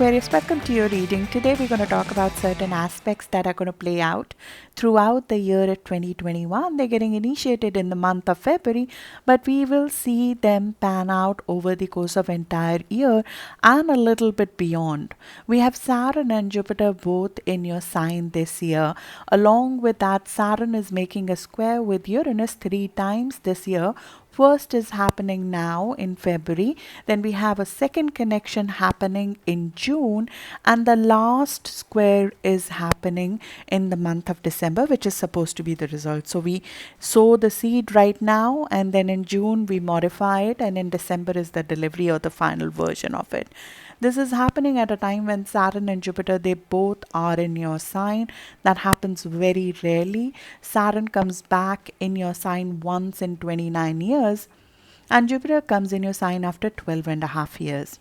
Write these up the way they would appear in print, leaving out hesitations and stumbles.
Aquarius, welcome to your reading. Today we're going to talk about certain aspects that are going to play out throughout the year of 2021. They're getting initiated in the month of February, but we will see them pan out over the course of entire year and a little bit beyond. We have Saturn and Jupiter both in your sign this year. Along with that, Saturn is making a square with Uranus 3 times this year. First is happening now in February, then we have a second connection happening in June, and the last square is happening in the month of December, which is supposed to be the result. So we sow the seed right now, and then in June we modify it, and in December is the delivery or the final version of it. This is happening at a time when Saturn and Jupiter, they both are in your sign. That happens very rarely. Saturn comes back in your sign once in 29 years, and Jupiter comes in your sign after 12 and a half years.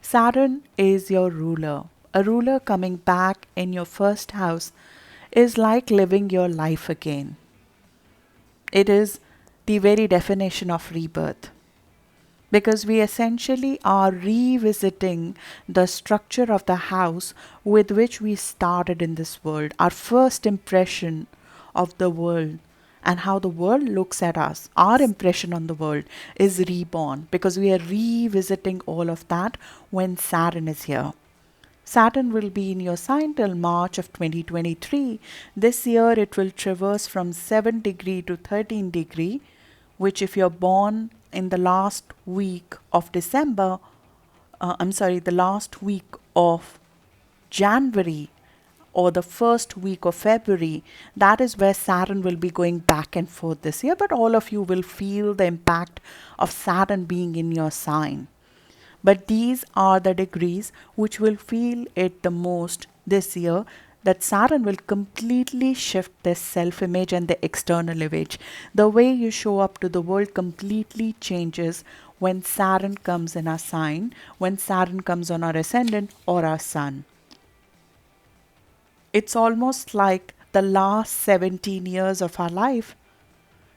Saturn is your ruler. A ruler coming back in your first house is like living your life again. It is the very definition of rebirth, because we essentially are revisiting the structure of the house with which we started in this world. Our first impression of the world and how the world looks at us, our impression on the world is reborn, because we are revisiting all of that when Saturn is here. Saturn will be in your sign till March of 2023. This year it will traverse from 7 degree to 13 degree, which if you're born in the last week of December, the last week of January or the first week of February, that is where Saturn will be going back and forth this year. But all of you will feel the impact of Saturn being in your sign. But these are the degrees which will feel it the most this year, that Saturn will completely shift the self-image and the external image. The way you show up to the world completely changes when Saturn comes in our sign, when Saturn comes on our ascendant or our sun. It's almost like the last 17 years of our life,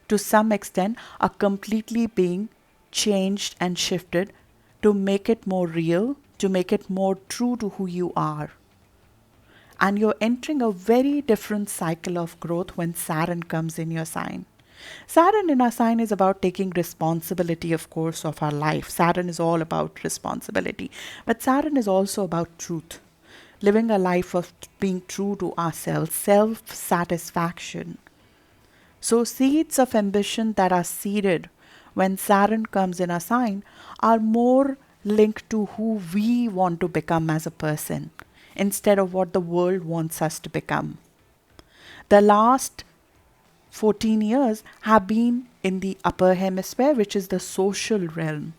to some extent, are completely being changed and shifted to make it more real, to make it more true to who you are. And you're entering a very different cycle of growth when Saturn comes in your sign. Saturn in our sign is about taking responsibility, of course, of our life. Saturn is all about responsibility. But Saturn is also about truth. Living a life of being true to ourselves, self-satisfaction. So seeds of ambition that are seeded when Saturn comes in our sign are more linked to who we want to become as a person, instead of what the world wants us to become. The last 14 years have been in the upper hemisphere, which is the social realm.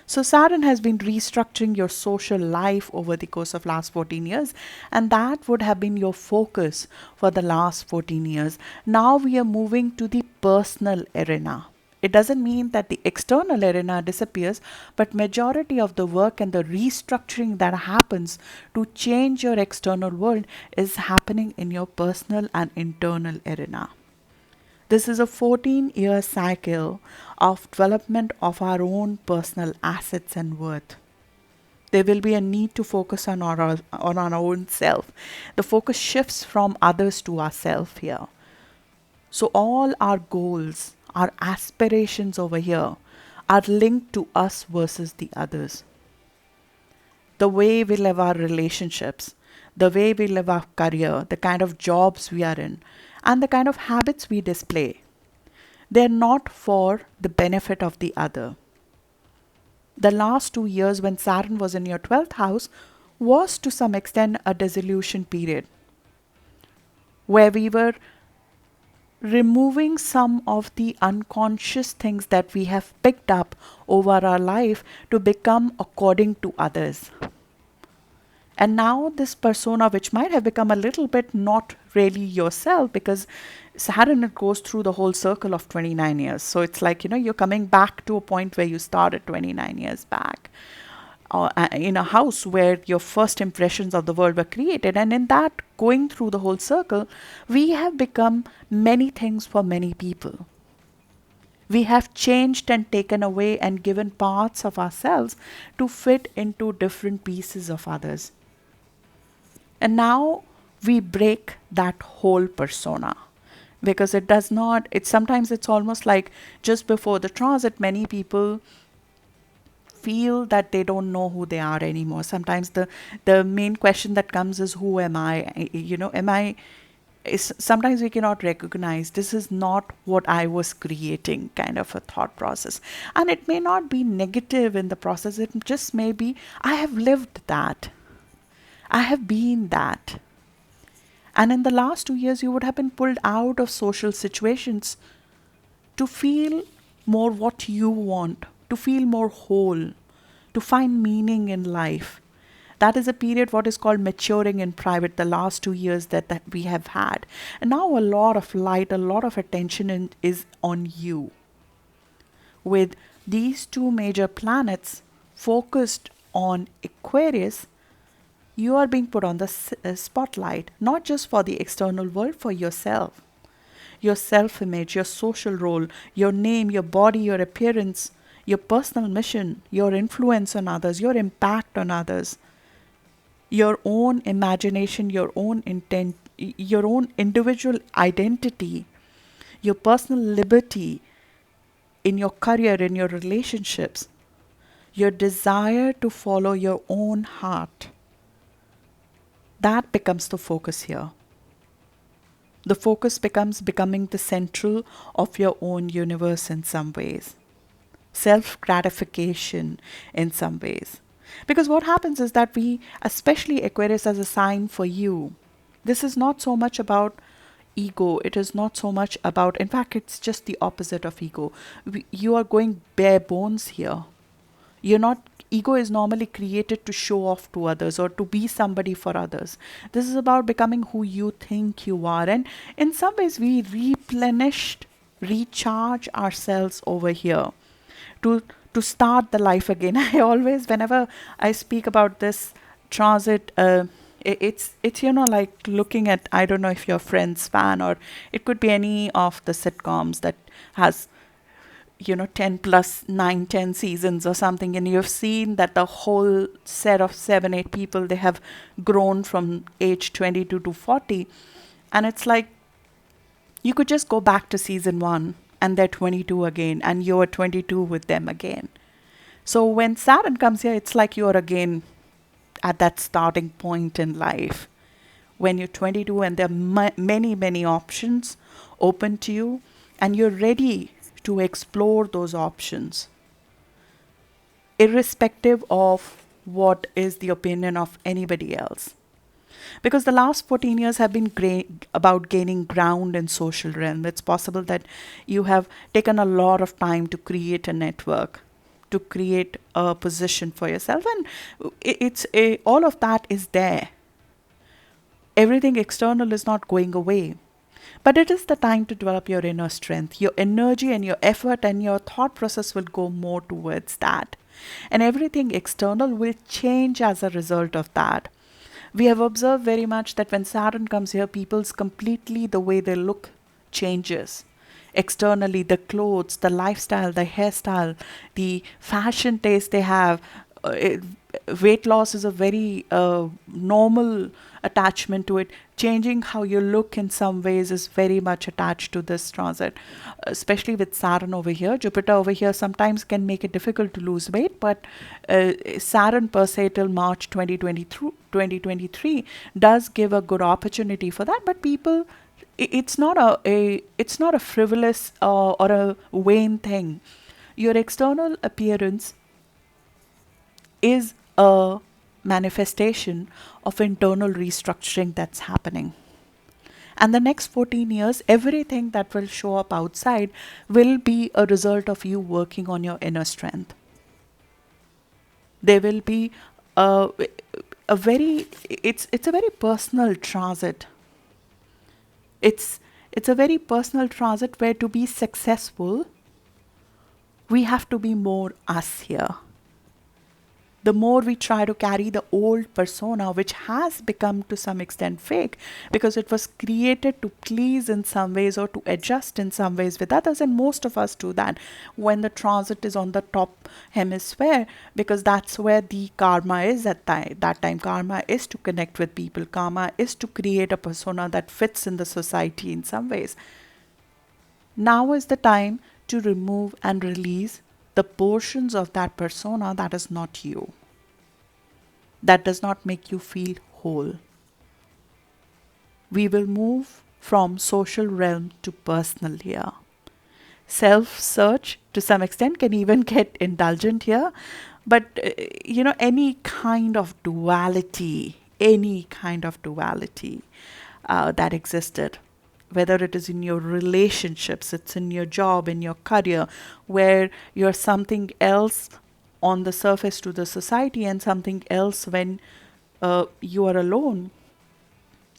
So Saturn has been restructuring your social life over the course of last 14 years, and that would have been your focus for the last 14 years. Now we are moving to the personal arena. It doesn't mean that the external arena disappears, but majority of the work and the restructuring that happens to change your external world is happening in your personal and internal arena. This is a 14-year cycle of development of our own personal assets and worth. There will be a need to focus on our own self. The focus shifts from others to ourselves here. So all our goals, our aspirations over here are linked to us versus the others. The way we live our relationships, the way we live our career, the kind of jobs we are in, and the kind of habits we display, they're not for the benefit of the other. The last 2 years when Saturn was in your 12th house was to some extent a dissolution period, where we were removing some of the unconscious things that we have picked up over our life to become according to others. And now this persona, which might have become a little bit not really yourself, because Saturn, it goes through the whole circle of 29 years. So it's like, you're coming back to a point where you started 29 years back. In a house where your first impressions of the world were created. And in that, going through the whole circle, we have become many things for many people. We have changed and taken away and given parts of ourselves to fit into different pieces of others. And now we break that whole persona, because it does not, it's sometimes it's almost like just before the transit, many people feel that they don't know who they are anymore. Sometimes the main question that comes is, who am I? Am I, is sometimes we cannot recognize this is not what I was creating, kind of a thought process. And it may not be negative in the process, it just may be, I have lived that, I have been that. And in the last 2 years, you would have been pulled out of social situations to feel more what you want, to feel more whole, to find meaning in life. That is a period what is called maturing in private, the last 2 years that we have had. And now a lot of light, a lot of attention is on you. With these two major planets focused on Aquarius, you are being put on the spotlight, not just for the external world, for yourself. Your self image, your social role, your name, your body, your appearance, your personal mission, your influence on others, your impact on others, your own imagination, your own intent, your own individual identity, your personal liberty in your career, in your relationships, your desire to follow your own heart. That becomes the focus here. The focus becomes becoming the central of your own universe in some ways. Self gratification in some ways. Because what happens is that we, especially Aquarius as a sign for you, this is not so much about ego. It is not so much about, in fact, it's just the opposite of ego. You are going bare bones here. You're not, ego is normally created to show off to others or to be somebody for others. This is about becoming who you think you are. And in some ways, we recharge ourselves over here to start the life again. I always, whenever I speak about this transit, it's like looking at, I don't know if you're Friends fan, or it could be any of the sitcoms that has 10 plus 9, 10 seasons or something, and you've seen that the whole set of 7, 8 people, they have grown from age 22 to 40. And it's like, you could just go back to season 1 and they're 22 again, and you're 22 with them again. So when Saturn comes here, it's like you're again at that starting point in life when you're 22 and there are many, many options open to you, and you're ready to explore those options, irrespective of what is the opinion of anybody else. Because the last 14 years have been about gaining ground in social realm. It's possible that you have taken a lot of time to create a network, to create a position for yourself, and all of that is there. Everything external is not going away. But it is the time to develop your inner strength. Your energy and your effort and your thought process will go more towards that. And everything external will change as a result of that. We have observed very much that when Saturn comes here, people's completely the way they look changes. Externally, the clothes, the lifestyle, the hairstyle, the fashion taste they have. Weight loss is a very normal attachment to it. Changing how you look in some ways is very much attached to this transit, especially with Saturn over here. Jupiter over here sometimes can make it difficult to lose weight, but Saturn per se till March 2023 does give a good opportunity for that. But people, it's not a frivolous or a vain thing. Your external appearance is a manifestation of internal restructuring that's happening. And the next 14 years, everything that will show up outside will be a result of you working on your inner strength. There will be a very, it's a very personal transit. It's a very personal transit where to be successful, we have to be more us here. the more we try to carry the old persona, which has become to some extent fake because it was created to please in some ways or to adjust in some ways with others. And most of us do that when the transit is on the top hemisphere, because that's where the karma is at that time. Karma is to connect with people, karma is to create a persona that fits in the society in some ways. Now is the time to remove and release the portions of that persona that is not you, that does not make you feel whole. We will move from social realm to personal here. Self search to some extent can even get indulgent here, but any kind of duality, that existed, whether it is in your relationships, it's in your job, in your career, where you're something else on the surface to the society and something else when you are alone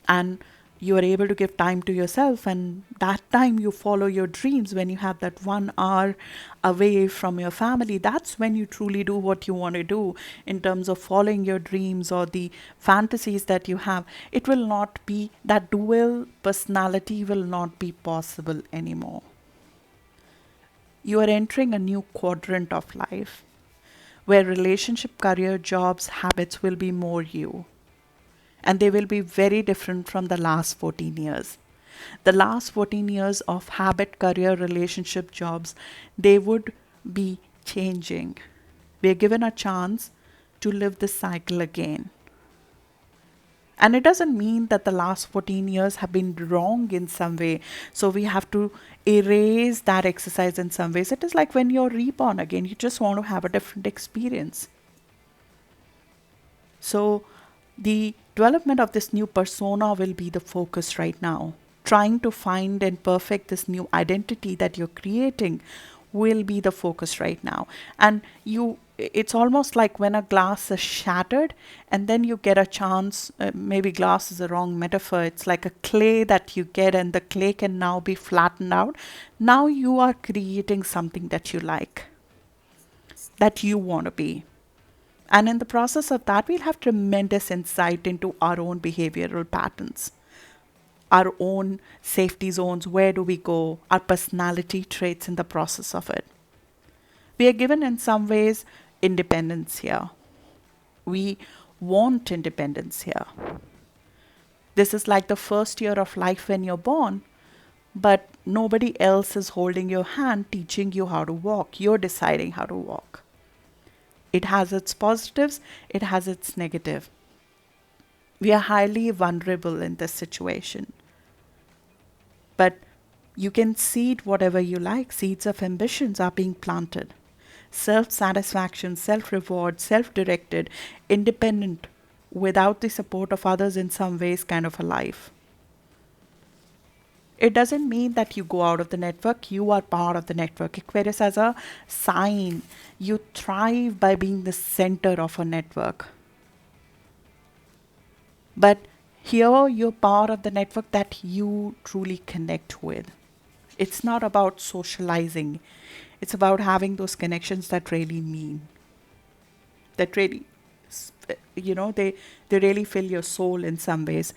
and you are able to give time to yourself, and that time you follow your dreams. When you have that 1 hour away from your family, that's when you truly do what you want to do in terms of following your dreams or the fantasies that you have. It will not be, that dual personality will not be possible anymore. You are entering a new quadrant of life where relationship, career, jobs, habits will be more you. And they will be very different from the last 14 years. The last 14 years of habit, career, relationship, jobs, they would be changing. We are given a chance to live this cycle again. And it doesn't mean that the last 14 years have been wrong in some way. So we have to erase that exercise in some ways. It is like when you're reborn again, you just want to have a different experience. So the development of this new persona will be the focus right now. Trying to find and perfect this new identity that you're creating will be the focus right now. And it's almost like when a glass is shattered and then you get a chance, maybe glass is a wrong metaphor, it's like a clay that you get and the clay can now be flattened out. Now you are creating something that you like, that you want to be. And in the process of that, we'll have tremendous insight into our own behavioral patterns, our own safety zones, where do we go, our personality traits in the process of it. We are given in some ways independence here. We want independence here. This is like the first year of life when you're born, but nobody else is holding your hand, teaching you how to walk. You're deciding how to walk. It has its positives, it has its negative. We are highly vulnerable in this situation. But you can seed whatever you like. Seeds of ambitions are being planted. Self-satisfaction, self-reward, self-directed, independent, without the support of others in some ways kind of a life. It doesn't mean that you go out of the network. You are part of the network. Aquarius as a sign, you thrive by being the center of a network. But here you're part of the network that you truly connect with. It's not about socializing. It's about having those connections that really mean, that really, they really fill your soul in some ways.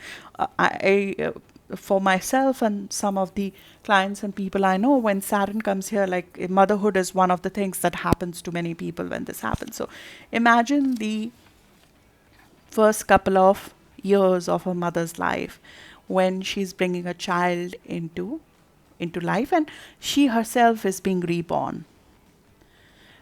For myself and some of the clients and people I know, when Saturn comes here, like motherhood is one of the things that happens to many people when this happens. So imagine the first couple of years of a mother's life when she's bringing a child into life and she herself is being reborn.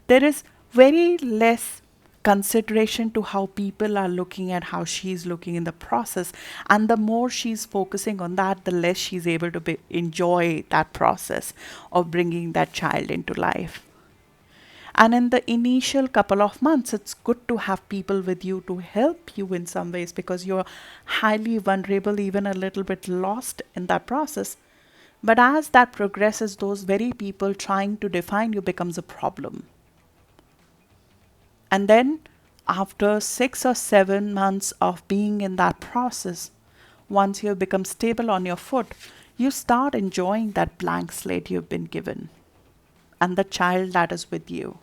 There is very less consideration to how people are looking at how she's looking in the process, and the more she's focusing on that, the less she's able to enjoy that process of bringing that child into life. And in the initial couple of months, it's good to have people with you to help you in some ways, because you're highly vulnerable, even a little bit lost in that process. But as that progresses, those very people trying to define you becomes a problem. And then after 6 or 7 months of being in that process, once you become stable on your foot, you start enjoying that blank slate you've been given and the child that is with you.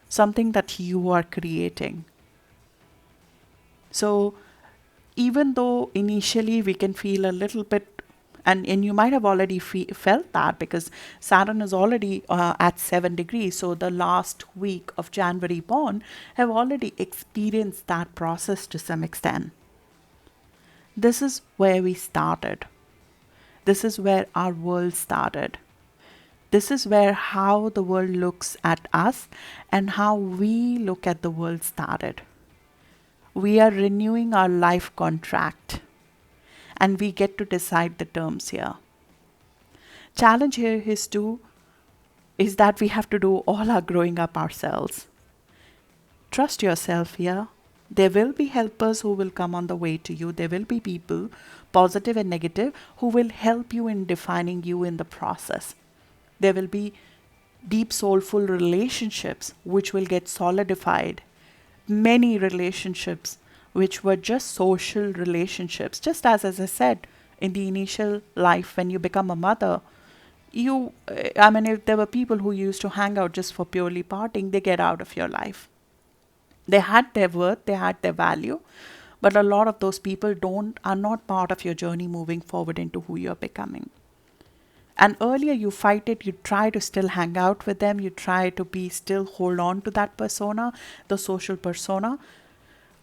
something that you are creating. So even though initially we can feel a little bit, and you might have already felt that, because Saturn is already at 7 degrees, so the last week of January born have already experienced that process to some extent. This is where we started. This is where our world started. This is where how the world looks at us and how we look at the world started. We are renewing our life contract and we get to decide the terms here. Challenge here is that we have to do all our growing up ourselves. Trust yourself here. There will be helpers who will come on the way to you. There will be people, positive and negative, who will help you in defining you in the process. There will be deep, soulful relationships which will get solidified. Many relationships which were just social relationships. Just as I said, in the initial life when you become a mother, if there were people who used to hang out just for purely partying, they get out of your life. They had their worth, they had their value, but a lot of those people are not part of your journey moving forward into who you're becoming. And earlier you fight it, you try to still hang out with them, you try to still hold on to that persona, the social persona.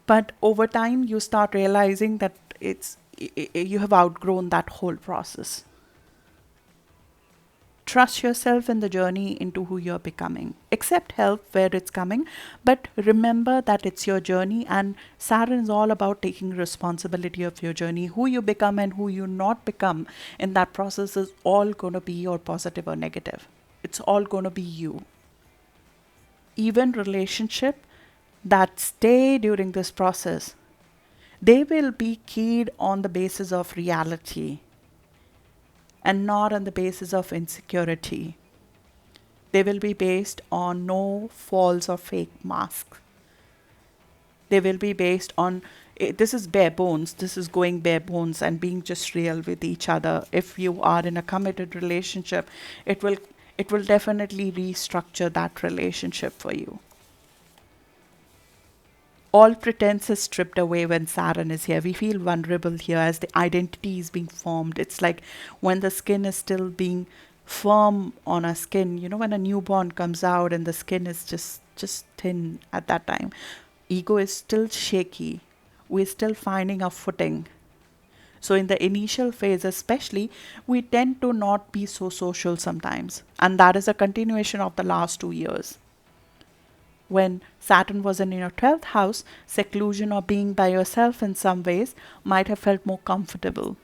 But over time you start realizing that you have outgrown that whole process. Trust yourself in the journey into who you're becoming. Accept help where it's coming, but remember that it's your journey, and Saturn is all about taking responsibility of your journey. Who you become and who you not become in that process is all going to be your positive or negative. It's all going to be you. Even relationship that stay during this process, they will be keyed on the basis of reality and not on the basis of insecurity. They will be based on no false or fake masks. They will be based on this is bare bones. This is going bare bones and being just real with each other. If you are in a committed relationship, it will definitely restructure that relationship for you. All pretense is stripped away when Saturn is here. We feel vulnerable here as the identity is being formed. It's like when the skin is still being firm on our skin. You know, when a newborn comes out and the skin is just thin at that time. Ego is still shaky. We're still finding our footing. So in the initial phase especially, we tend to not be so social sometimes. And that is a continuation of the last 2 years. When Saturn was in your 12th house, seclusion or being by yourself in some ways might have felt more comfortable.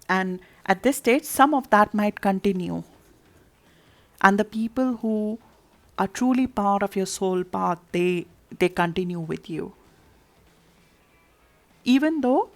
And at this stage, some of that might continue. And the people who are truly part of your soul path, they continue with you. Even though,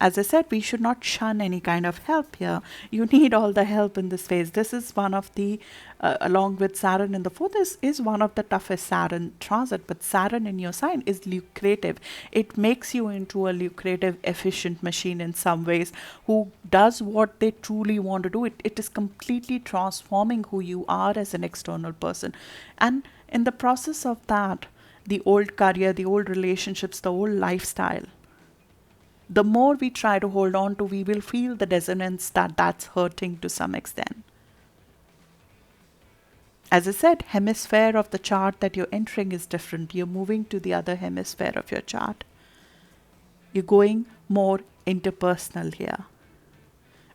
as I said, we should not shun any kind of help here. You need all the help in this phase. This is one of the, along with Saturn in the fourth, is one of the toughest Saturn transit. But Saturn in your sign is lucrative. It makes you into a lucrative, efficient machine in some ways who does what they truly want to do. It is completely transforming who you are as an external person. And in the process of that, the old career, the old relationships, the old lifestyle, the more we try to hold on to, we will feel the dissonance that's hurting to some extent. As I said, hemisphere of the chart that you're entering is different. You're moving to the other hemisphere of your chart. You're going more interpersonal here.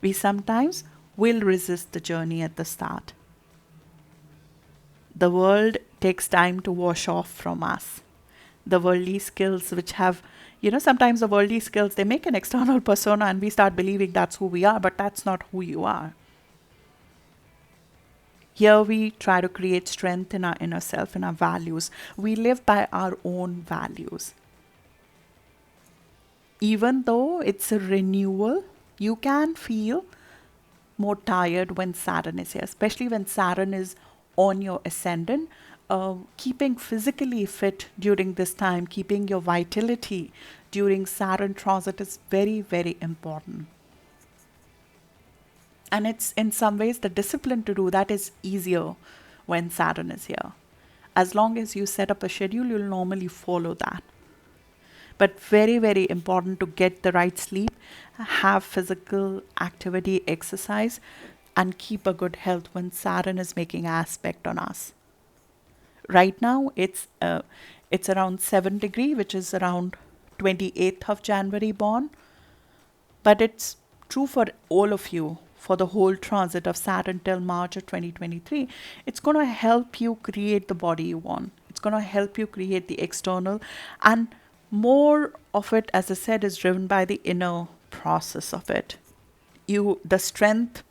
We sometimes will resist the journey at the start. The world takes time to wash off from us. The worldly skills which have, sometimes the worldly skills, they make an external persona and we start believing that's who we are, but that's not who you are. Here we try to create strength in our inner self, in our values. We live by our own values. Even though it's a renewal, you can feel more tired when Saturn is here, especially when Saturn is on your ascendant. Keeping physically fit during this time, keeping your vitality during Saturn transit is very, very important. And it's in some ways the discipline to do that is easier when Saturn is here. As long as you set up a schedule, you'll normally follow that. But very, very important to get the right sleep, have physical activity, exercise, and keep a good health when Saturn is making aspect on us. Right now, it's around 7 degree, which is around 28th of January born. But it's true for all of you for the whole transit of Saturn till March of 2023. It's going to help you create the body you want. It's going to help you create the external, and more of it, as I said, is driven by the inner process of it. The strength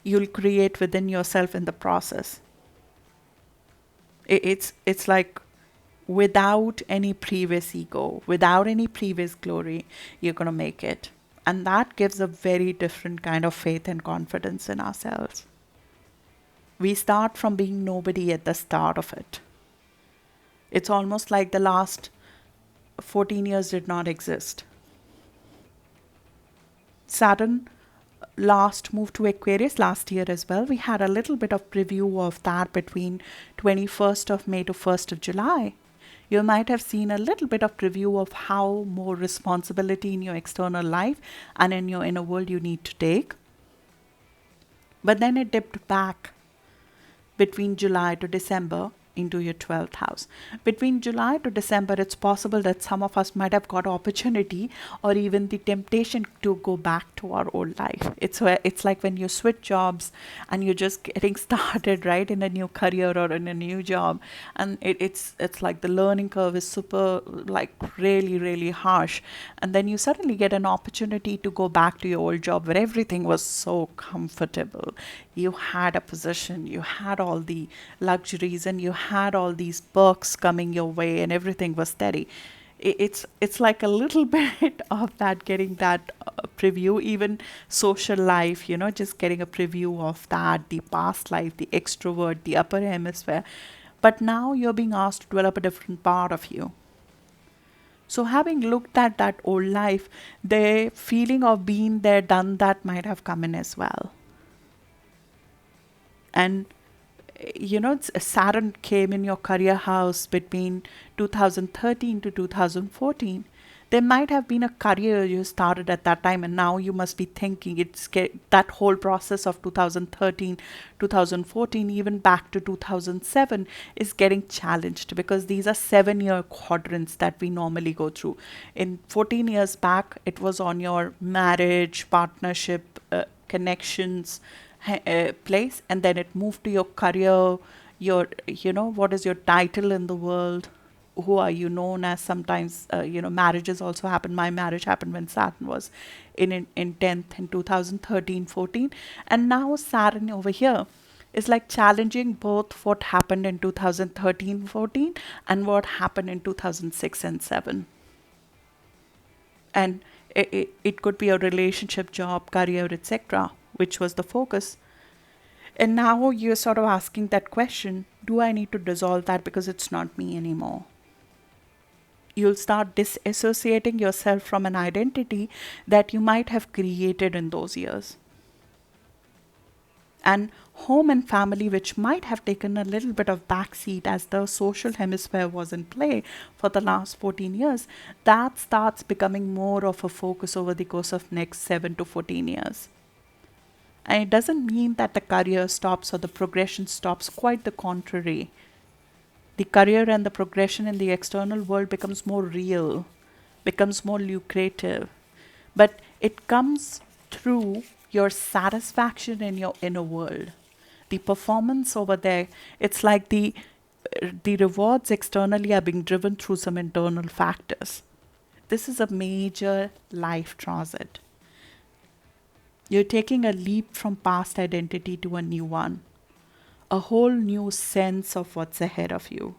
you'll create within yourself in the process. It's like without any previous ego, without any previous glory, you're going to make it. And that gives a very different kind of faith and confidence in ourselves. We start from being nobody at the start of it. It's almost like the last 14 years did not exist. Saturn last moved to Aquarius last year as well. We had a little bit of preview of that between 21st of May to 1st of July. You might have seen a little bit of preview of how more responsibility in your external life and in your inner world you need to take. But then it dipped back between July to December into your 12th house. Between July to December, it's possible that some of us might have got opportunity or even the temptation to go back to our old life. It's like when you switch jobs and you're just getting started, right, in a new career or in a new job, and it's like the learning curve is super, like really, really harsh, and then you suddenly get an opportunity to go back to your old job where everything was so comfortable. You had a position, you had all the luxuries, and you had all these perks coming your way, and everything was steady. It's like a little bit of that, getting that preview, even social life, just getting a preview of that, the past life, the extrovert, the upper hemisphere. But now you're being asked to develop a different part of you. So having looked at that old life, the feeling of being there, done that might have come in as well. And Saturn came in your career house between 2013 to 2014. There might have been a career you started at that time, and now you must be thinking that whole process of 2013, 2014, even back to 2007 is getting challenged, because these are 7-year quadrants that we normally go through. In 14 years back, it was on your marriage, partnership, connections, place, and then it moved to your career, your what is your title in the world, who are you known as. Sometimes marriages also happen. My marriage happened when Saturn was in 10th in 2013-14, and now Saturn over here is like challenging both what happened in 2013-14 and what happened in 2006 and 7. And it could be a relationship, job, career, etc., which was the focus. And now you're sort of asking that question, do I need to dissolve that because it's not me anymore? You'll start disassociating yourself from an identity that you might have created in those years. And home and family, which might have taken a little bit of backseat as the social hemisphere was in play for the last 14 years, that starts becoming more of a focus over the course of next 7 to 14 years. And it doesn't mean that the career stops or the progression stops, quite the contrary. The career and the progression in the external world becomes more real, becomes more lucrative. But it comes through your satisfaction in your inner world. The performance over there, it's like the rewards externally are being driven through some internal factors. This is a major life transit. You're taking a leap from past identity to a new one, a whole new sense of what's ahead of you.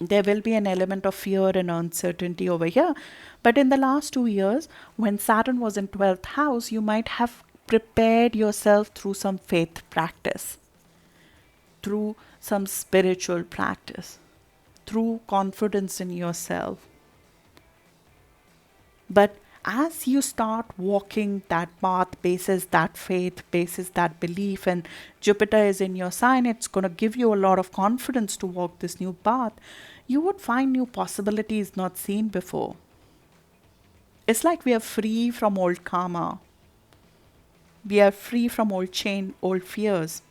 There will be an element of fear and uncertainty over here, but in the last 2 years, when Saturn was in 12th house, you might have prepared yourself through some faith practice, through some spiritual practice, through confidence in yourself. But As you start walking that path, basis that faith, basis that belief, and Jupiter is in your sign, it's going to give you a lot of confidence to walk this new path. You would find new possibilities not seen before. It's like we are free from old karma. We are free from old chain, old fears.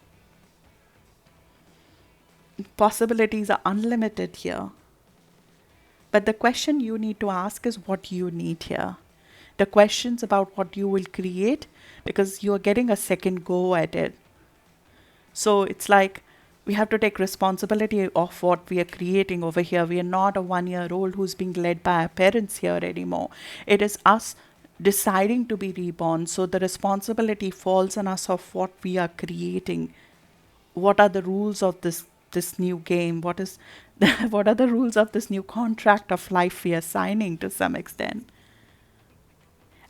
Possibilities are unlimited here. But the question you need to ask is what you need here. The questions about what you will create, because you're getting a second go at it. So it's like we have to take responsibility of what we are creating over here. We are not a 1 year old who's being led by our parents here anymore. It is us deciding to be reborn. So the responsibility falls on us of what we are creating. What are the rules of this new game? What is what are the rules of this new contract of life we are signing to some extent?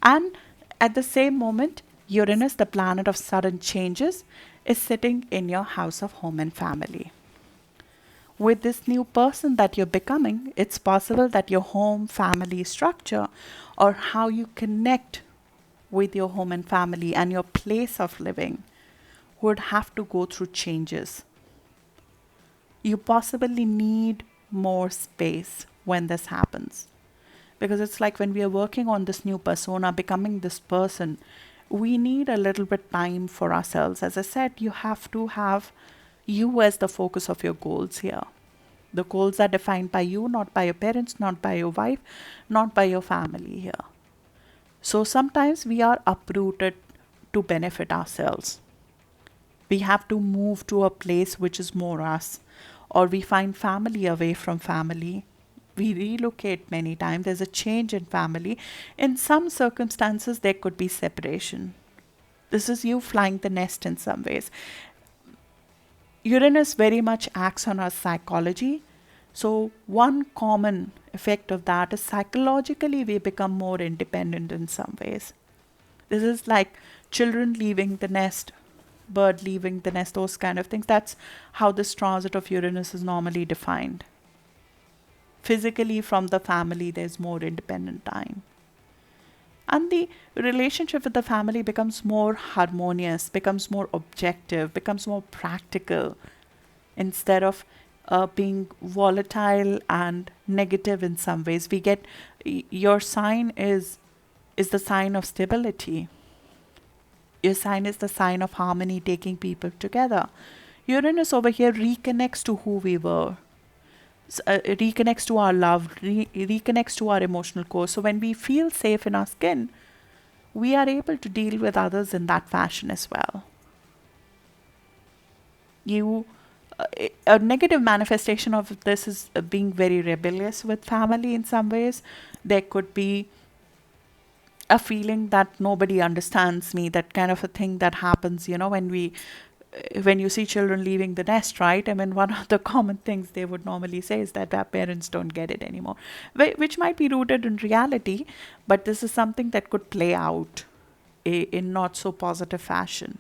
And at the same moment, Uranus, the planet of sudden changes, is sitting in your house of home and family. With this new person that you're becoming, it's possible that your home family structure, or how you connect with your home and family and your place of living, would have to go through changes. You possibly need more space when this happens. Because it's like when we are working on this new persona, becoming this person, we need a little bit time for ourselves. As I said, you have to have you as the focus of your goals here. The goals are defined by you, not by your parents, not by your wife, not by your family here. So sometimes we are uprooted to benefit ourselves. We have to move to a place which is more us, or we find family away from family. We relocate many times. There's a change in family. In some circumstances, there could be separation. This is you flying the nest in some ways. Uranus very much acts on our psychology. So, one common effect of that is psychologically we become more independent in some ways. This is like children leaving the nest, bird leaving the nest, those kind of things. That's how this transit of Uranus is normally defined. Physically, from the family, there's more independent time. And the relationship with the family becomes more harmonious, becomes more objective, becomes more practical, instead of being volatile and negative in some ways. We get your sign is the sign of stability. Your sign is the sign of harmony, taking people together. Uranus over here reconnects to who we were, reconnects to our love, reconnects to our emotional core. So when we feel safe in our skin, we are able to deal with others in that fashion as well. You, a negative manifestation of this is being very rebellious with family in some ways. There could be a feeling that nobody understands me, that kind of a thing that happens, when you see children leaving the nest, right? I mean, one of the common things they would normally say is that our parents don't get it anymore, which might be rooted in reality, but this is something that could play out in not so positive fashion.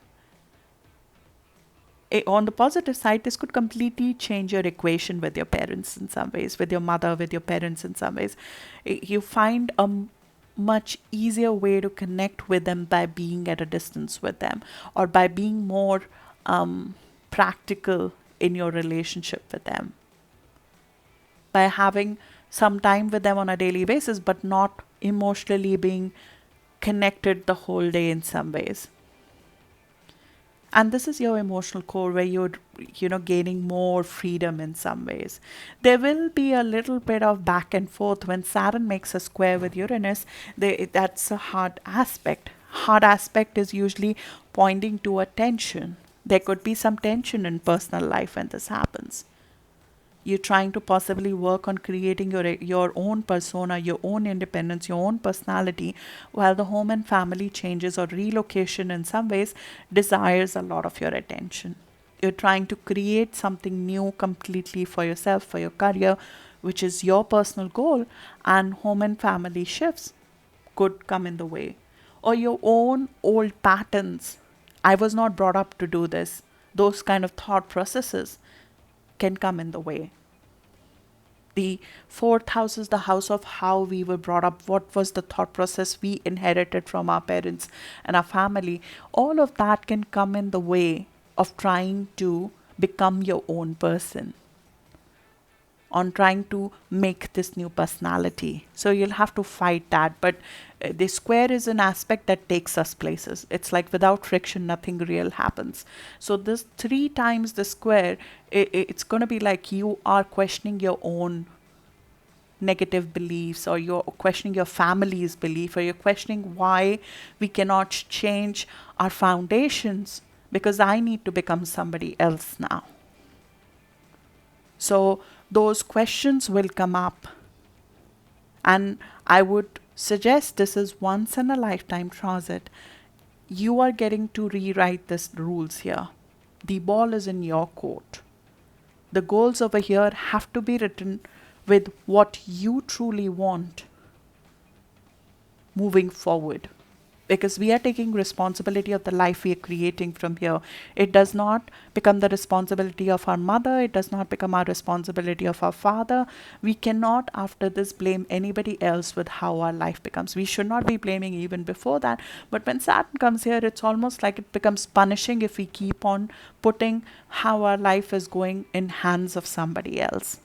On the positive side, this could completely change your equation with your parents in some ways, with your mother, with your parents in some ways. You find a much easier way to connect with them by being at a distance with them, or by being more practical in your relationship with them, by having some time with them on a daily basis, but not emotionally being connected the whole day in some ways. And this is your emotional core where you're gaining more freedom in some ways. There will be a little bit of back and forth when Saturn makes a square with Uranus. That's a hard aspect. Hard aspect is usually pointing to a tension. There could be some tension in personal life when this happens. You're trying to possibly work on creating your own persona, your own independence, your own personality, while the home and family changes or relocation in some ways desires a lot of your attention. You're trying to create something new completely for yourself, for your career, which is your personal goal, and home and family shifts could come in the way. Or your own old patterns. I was not brought up to do this. Those kind of thought processes can come in the way. The fourth house is the house of how we were brought up, what was the thought process we inherited from our parents and our family. All of that can come in the way of trying to become your own person, on trying to make this new personality. So you'll have to fight that. But the square is an aspect that takes us places. It's like without friction, nothing real happens. So this three times the square, it's going to be like you are questioning your own negative beliefs, or you're questioning your family's belief, or you're questioning why we cannot change our foundations because I need to become somebody else now. So those questions will come up. And I would suggest this is once in a lifetime transit. You are getting to rewrite this rules here. The ball is in your court. The goals over here have to be written with what you truly want moving forward, because we are taking responsibility of the life we are creating from here. It does not become the responsibility of our mother. It does not become our responsibility of our father. We cannot, after this, blame anybody else with how our life becomes. We should not be blaming even before that. But when Saturn comes here, it's almost like it becomes punishing if we keep on putting how our life is going in hands of somebody else.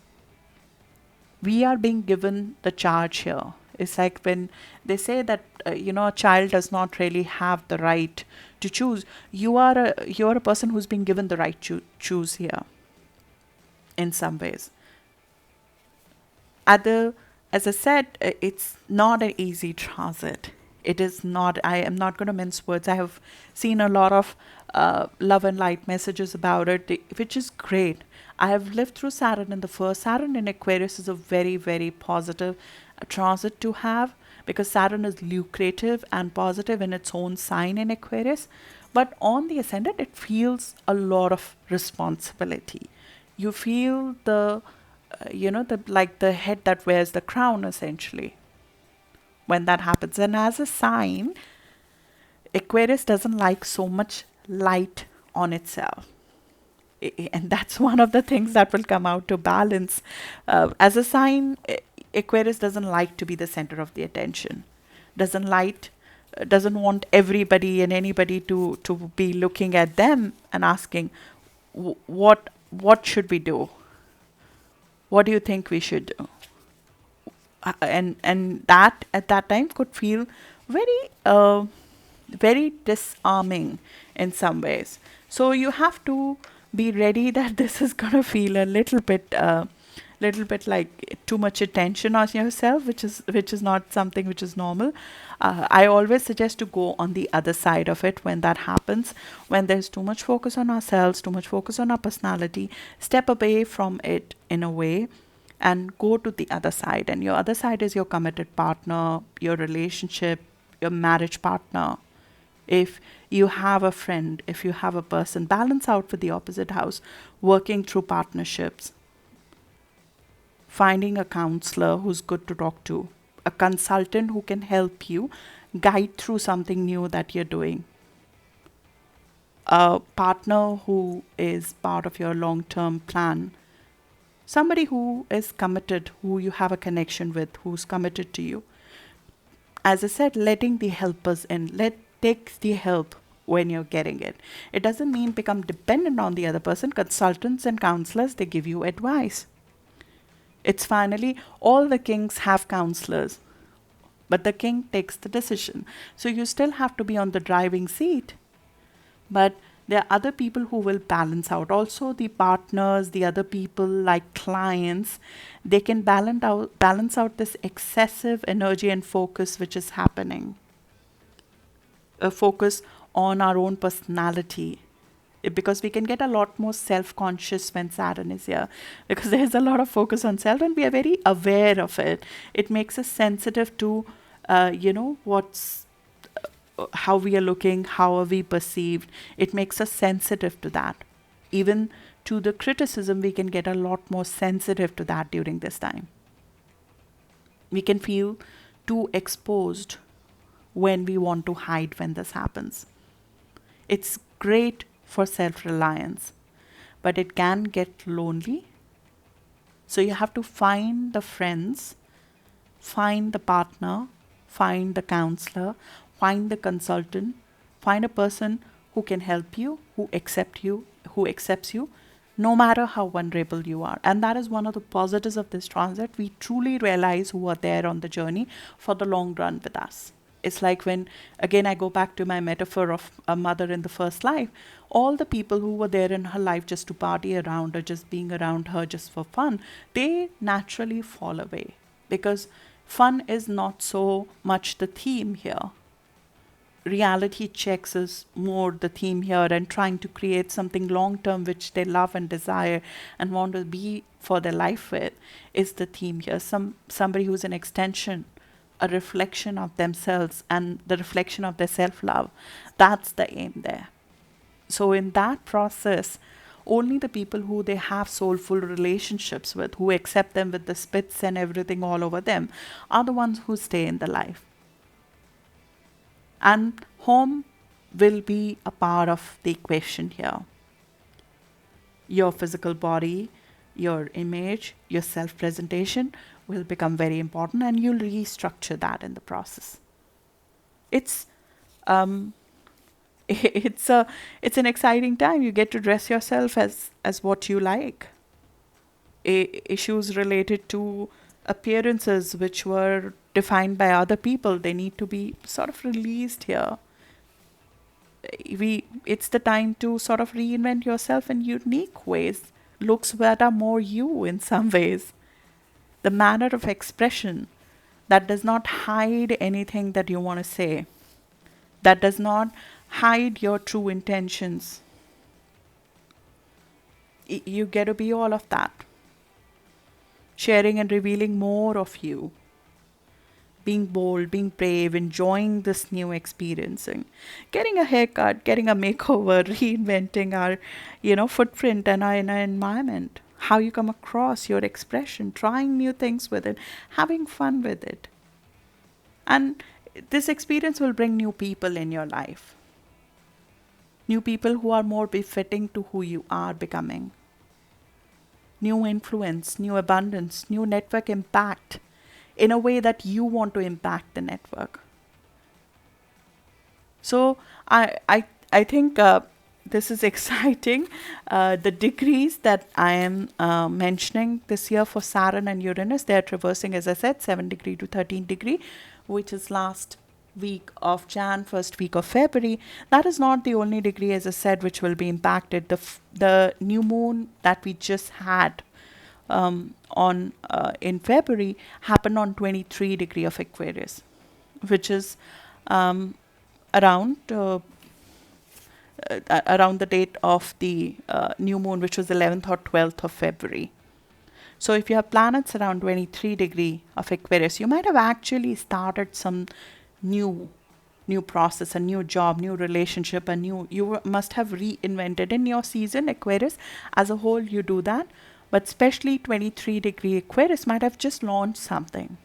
We are being given the charge here. It's like when they say that a child does not really have the right to choose. You're a person who's been given the right to choose here. In some ways, as I said, it's not an easy transit. It is not. I am not going to mince words. I have seen a lot of love and light messages about it, which is great. I have lived through Saturn in the first. Saturn in Aquarius is a very, very positive transit to have, because Saturn is lucrative and positive in its own sign in Aquarius. But on the ascendant, it feels a lot of responsibility. You feel the head that wears the crown, essentially, when that happens. And as a sign, Aquarius doesn't like so much light on itself. And that's one of the things that will come out to balance. As a sign, Aquarius doesn't like to be the center of the attention. Doesn't want everybody and anybody to be looking at them and asking, what should we do? What do you think we should do? And that at that time could feel very disarming in some ways. So you have to be ready that this is gonna feel a little bit like too much attention on yourself, which is not something which is normal. I always suggest to go on the other side of it when that happens. When there's too much focus on ourselves, too much focus on our personality, step away from it in a way and go to the other side. And your other side is your committed partner, your relationship, your marriage partner. If you have a friend, if you have a person, balance out with the opposite house, working through partnerships, finding a counselor who's good to talk to, a consultant who can help you guide through something new that you're doing, a partner who is part of your long term plan, somebody who is committed, who you have a connection with, who's committed to you. As I said, letting the helpers in, take the help when you're getting it. It doesn't mean become dependent on the other person. Consultants and counselors, they give you advice. It's finally, all the kings have counselors, but the king takes the decision. So you still have to be on the driving seat, but there are other people who will balance out. Also, the partners, the other people like clients, they can balance out this excessive energy and focus which is happening. A focus on our own personality, because we can get a lot more self-conscious when Saturn is here, because there's a lot of focus on self and we are very aware of it. It makes us sensitive to what's how we are looking, how are we perceived. It makes us sensitive to that. Even to the criticism, we can get a lot more sensitive to that during this time. We can feel too exposed when we want to hide when this happens. It's great for self-reliance, but it can get lonely So you have to find the friends, find the partner, find the counselor, find the consultant, find a person who can help you, who accepts you, no matter how vulnerable you are. And that is one of the positives of this transit. We truly realize who are there on the journey for the long run with us. It's like when, again, I go back to my metaphor of a mother in the first life. All the people who were there in her life just to party around her, just being around her just for fun, they naturally fall away because fun is not so much the theme here. Reality checks is more the theme here, and trying to create something long term which they love and desire and want to be for their life with is the theme here. Somebody who's an extension, a reflection of themselves and the reflection of their self love. That's the aim there. So in that process, only the people who they have soulful relationships with, who accept them with the spits and everything all over them, are the ones who stay in the life. And home will be a part of the equation here. Your physical body, your image, your self-presentation will become very important, and you'll restructure that in the process. It's it's an exciting time. You get to dress yourself as what you like. Issues related to appearances which were defined by other people, they need to be sort of released here. It's the time to sort of reinvent yourself in unique ways, looks that are more you in some ways. The manner of expression that does not hide anything that you want to say, that does not hide your true intentions. You get to be all of that. Sharing and revealing more of you. Being bold, being brave, enjoying this new experiencing. Getting a haircut, getting a makeover, reinventing our, footprint and our environment. How you come across your expression, trying new things with it, having fun with it. And this experience will bring new people in your life. New people who are more befitting to who you are becoming. New influence, new abundance, new network impact in a way that you want to impact the network. So I think this is exciting. The degrees that I am mentioning this year for Saturn and Uranus, they are traversing, as I said, 7 degree to 13 degree, which is last week of Jan, first week of February. That is not the only degree, as I said, which will be impacted. The new moon that we just had in February happened on 23 degree of Aquarius, which is around the date of the new moon, which was 11th or 12th of February. So if you have planets around 23 degree of Aquarius, you might have actually started some new process, a new job, new relationship, you must have reinvented in your season. Aquarius as a whole, you do that, but especially 23 degree Aquarius might have just launched something.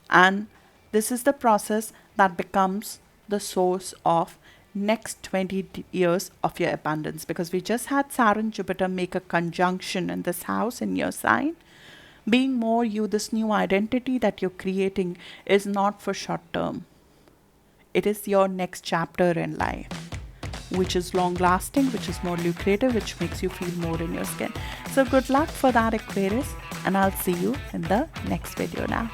And this is the process that becomes the source of next 20 years of your abundance, because we just had Saturn Jupiter make a conjunction in this house in your sign. Being more you, this new identity that you're creating is not for short term. It is your next chapter in life, which is long lasting, which is more lucrative, which makes you feel more in your skin. So good luck for that, Aquarius, and I'll see you in the next video now.